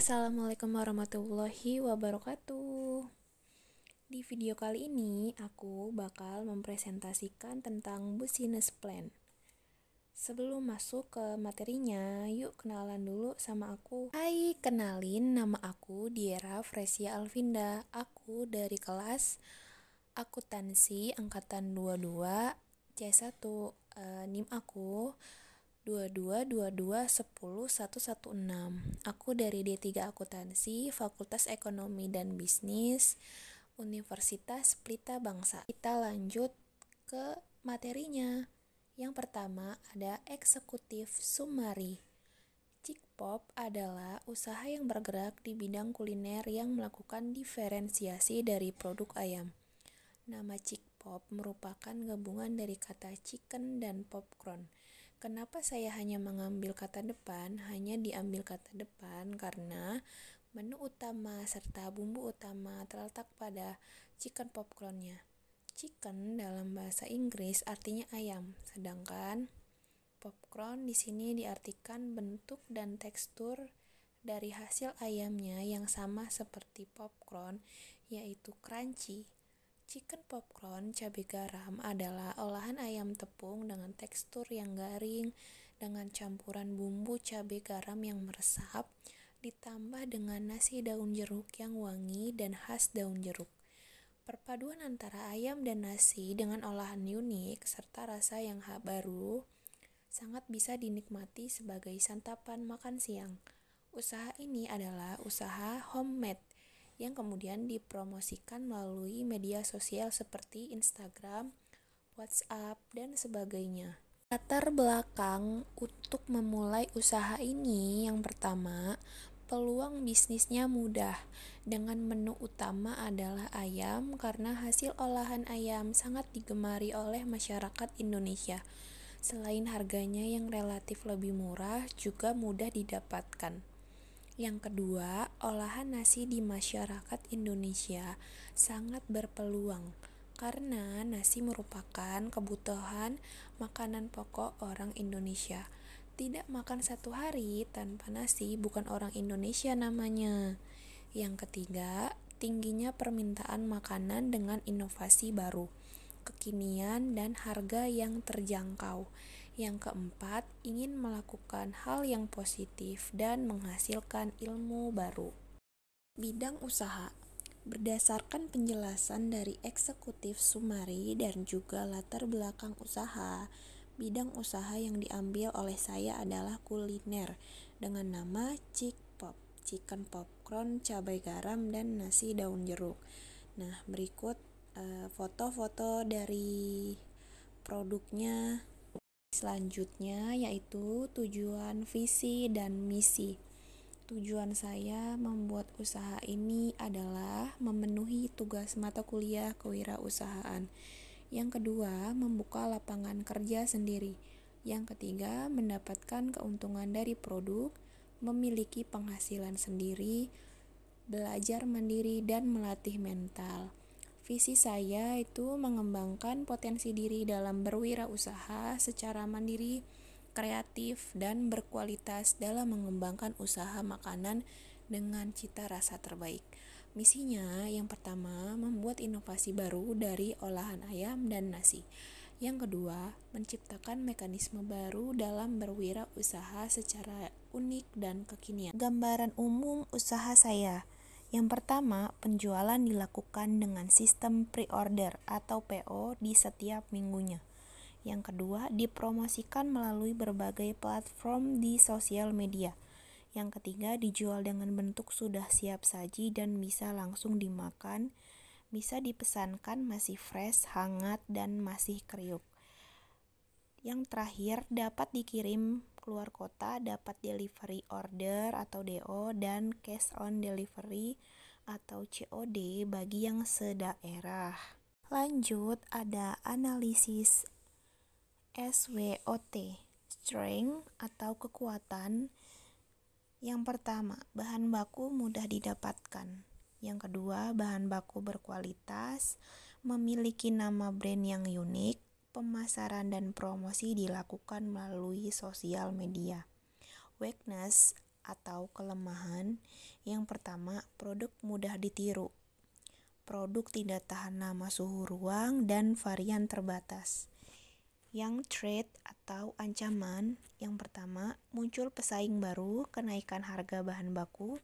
Assalamualaikum warahmatullahi wabarakatuh. Di video kali ini aku bakal mempresentasikan tentang business plan. Sebelum masuk ke materinya, yuk kenalan dulu sama aku. Hai, kenalin, nama aku Diera Fresia Alvinda. Aku dari kelas akuntansi angkatan 22 C1. NIM aku 2222101116. Aku dari D3 Akuntansi, Fakultas Ekonomi dan Bisnis, Universitas Pelita Bangsa. Kita lanjut ke materinya. Yang pertama ada eksekutif sumari. Cikpop adalah usaha yang bergerak di bidang kuliner yang melakukan diferensiasi dari produk ayam. Nama Cikpop merupakan gabungan dari kata chicken dan popcorn. Kenapa saya hanya mengambil kata depan? Hanya diambil kata depan karena menu utama serta bumbu utama terletak pada chicken popcornnya. Chicken dalam bahasa Inggris artinya ayam, sedangkan popcorn di sini diartikan bentuk dan tekstur dari hasil ayamnya yang sama seperti popcorn, yaitu crunchy. Chicken popcorn cabai garam adalah olahan ayam tepung dengan tekstur yang garing dengan campuran bumbu cabai garam yang meresap ditambah dengan nasi daun jeruk yang wangi dan khas daun jeruk. Perpaduan antara ayam dan nasi dengan olahan unik serta rasa yang baru sangat bisa dinikmati sebagai santapan makan siang. Usaha ini adalah usaha homemade yang kemudian dipromosikan melalui media sosial seperti Instagram, WhatsApp, dan sebagainya. Latar belakang untuk memulai usaha ini yang pertama, peluang bisnisnya mudah. Dengan menu utama adalah ayam karena hasil olahan ayam sangat digemari oleh masyarakat Indonesia. Selain harganya yang relatif lebih murah, juga mudah didapatkan. Yang kedua, olahan nasi di masyarakat Indonesia sangat berpeluang karena nasi merupakan kebutuhan makanan pokok orang Indonesia. Tidak makan satu hari tanpa nasi bukan orang Indonesia namanya. Yang ketiga, tingginya permintaan makanan dengan inovasi baru, kekinian, dan harga yang terjangkau. Yang keempat, ingin melakukan hal yang positif dan menghasilkan ilmu baru. Bidang usaha. Berdasarkan penjelasan dari eksekutif sumari dan juga latar belakang usaha, bidang usaha yang diambil oleh saya adalah kuliner dengan nama Cikpop, chicken popcorn, cabai garam, dan nasi daun jeruk. Nah, berikut foto-foto dari produknya. Selanjutnya yaitu tujuan, visi, dan misi. Tujuan saya membuat usaha ini adalah memenuhi tugas mata kuliah kewirausahaan. Yang kedua, membuka lapangan kerja sendiri. Yang ketiga, mendapatkan keuntungan dari produk, memiliki penghasilan sendiri, belajar mandiri, dan melatih mental. Visi saya itu mengembangkan potensi diri dalam berwirausaha secara mandiri, kreatif, dan berkualitas dalam mengembangkan usaha makanan dengan cita rasa terbaik. Misinya yang pertama, membuat inovasi baru dari olahan ayam dan nasi. Yang kedua, menciptakan mekanisme baru dalam berwirausaha secara unik dan kekinian. Gambaran umum usaha saya. Yang pertama, penjualan dilakukan dengan sistem pre-order atau PO di setiap minggunya. Yang kedua, dipromosikan melalui berbagai platform di sosial media. Yang ketiga, dijual dengan bentuk sudah siap saji dan bisa langsung dimakan, bisa dipesankan masih fresh, hangat, dan masih kriuk. Yang terakhir, dapat dikirim keluar kota, dapat delivery order atau DO, dan cash on delivery atau COD bagi yang sedaerah. Lanjut, ada analisis SWOT, strength atau kekuatan. Yang pertama, bahan baku mudah didapatkan. Yang kedua, bahan baku berkualitas, memiliki nama brand yang unik, pemasaran dan promosi dilakukan melalui sosial media. Weakness atau kelemahan. Yang pertama, produk mudah ditiru. Produk tidak tahan lama suhu ruang dan varian terbatas. Yang threat atau ancaman, yang pertama, muncul pesaing baru, kenaikan harga bahan baku,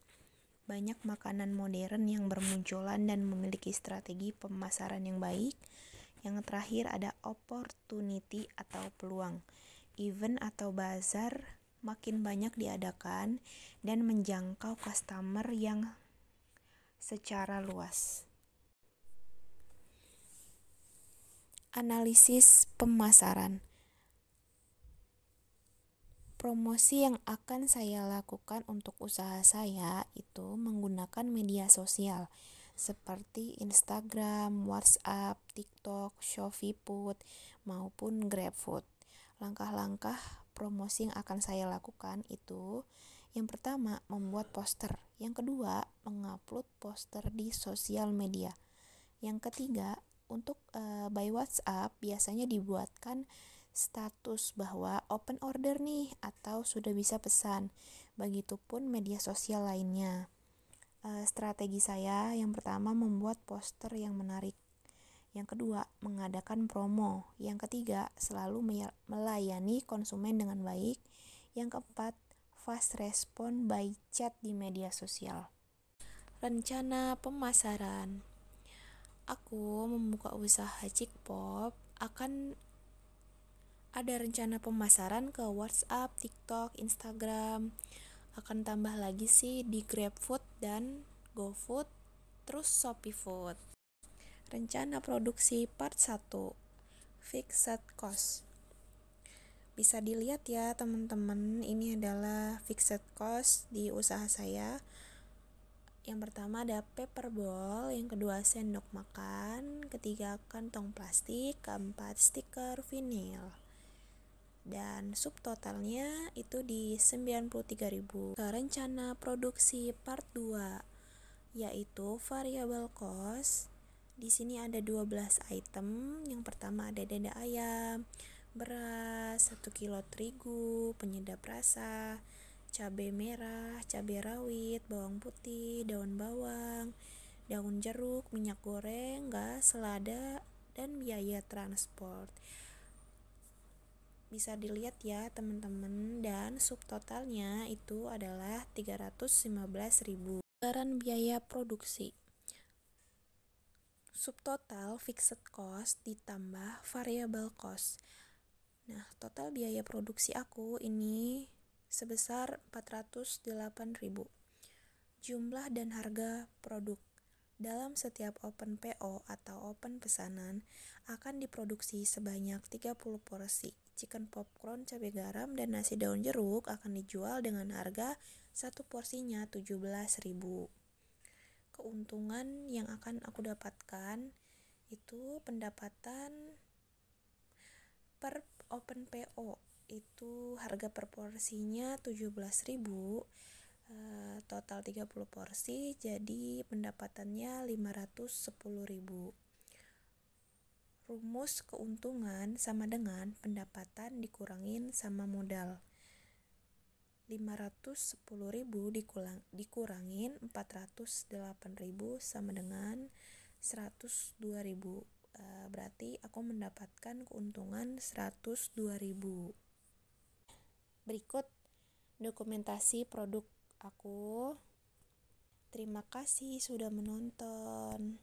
banyak makanan modern yang bermunculan dan memiliki strategi pemasaran yang baik. Yang terakhir ada opportunity atau peluang. Event atau bazar makin banyak diadakan dan menjangkau customer yang secara luas. Analisis pemasaran. Promosi yang akan saya lakukan untuk usaha saya itu menggunakan media sosial seperti Instagram, WhatsApp, TikTok, ShopeeFood, maupun GrabFood. Langkah-langkah promosi yang akan saya lakukan itu, yang pertama, membuat poster. Yang kedua, mengupload poster di sosial media. Yang ketiga, untuk by WhatsApp biasanya dibuatkan status bahwa open order nih atau sudah bisa pesan. Begitupun media sosial lainnya. Strategi saya yang pertama membuat poster yang menarik. Yang kedua, mengadakan promo. Yang ketiga, selalu melayani konsumen dengan baik. Yang keempat, fast respon by chat di media sosial. Rencana pemasaran. Aku membuka usaha Cikpop akan ada rencana pemasaran ke WhatsApp, TikTok, Instagram. Akan tambah lagi sih di GrabFood dan GoFood, terus ShopeeFood. Rencana produksi part 1, fixed cost. Bisa dilihat ya teman-teman, ini adalah fixed cost di usaha saya. Yang pertama ada paper bowl, yang kedua sendok makan, ketiga kantong plastik, keempat stiker vinil. Dan subtotalnya itu di 93.000. Rencana produksi part 2 yaitu variable cost. Di sini ada 12 item. Yang pertama ada dada ayam, beras, 1 kilo terigu, penyedap rasa, cabai merah, cabai rawit, bawang putih, daun bawang, daun jeruk, minyak goreng, gas, selada, dan biaya transport. Bisa dilihat ya teman-teman, dan subtotalnya itu adalah 315.000. Anggaran biaya produksi. Subtotal fixed cost ditambah variable cost. Nah, total biaya produksi aku ini sebesar 408.000. Jumlah dan harga produk. Dalam setiap open PO atau open pesanan akan diproduksi sebanyak 30 porsi. Chicken popcorn, cabai garam, dan nasi daun jeruk akan dijual dengan harga satu porsinya 17.000. Keuntungan yang akan aku dapatkan itu pendapatan per open PO itu harga per porsinya 17.000, total 30 porsi, jadi pendapatannya 510.000. Rumus keuntungan sama dengan pendapatan dikurangin sama modal. 510.000 dikurangin 408.000 sama dengan 102.000. Berarti aku mendapatkan keuntungan 102.000. Berikut dokumentasi produk aku. Terima kasih sudah menonton.